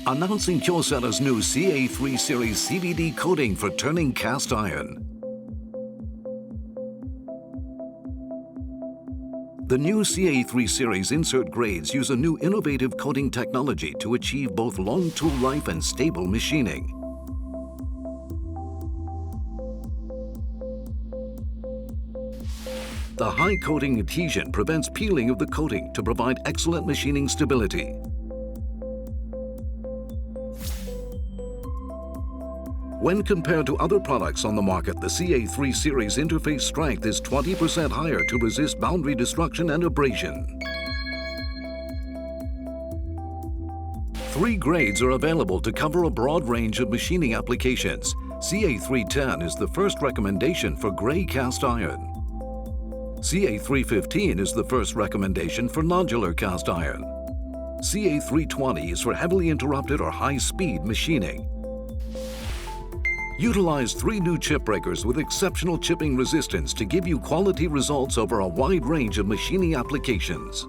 Announcing Kyosetta's new CA3 series CVD coating for turning cast iron. The new CA3 series insert grades use a new innovative coating technology to achieve both long tool life and stable machining. The high coating adhesion prevents peeling of the coating to provide excellent machining stability. When compared to other products on the market, the CA3 series interface strength is 20% higher to resist boundary destruction and abrasion. 3 grades are available to cover a broad range of machining applications. CA310 is the first recommendation for gray cast iron. CA315 is the first recommendation for nodular cast iron. CA320 is for heavily interrupted or high-speed machining. Utilize 3 new chip breakers with exceptional chipping resistance to give you quality results over a wide range of machining applications.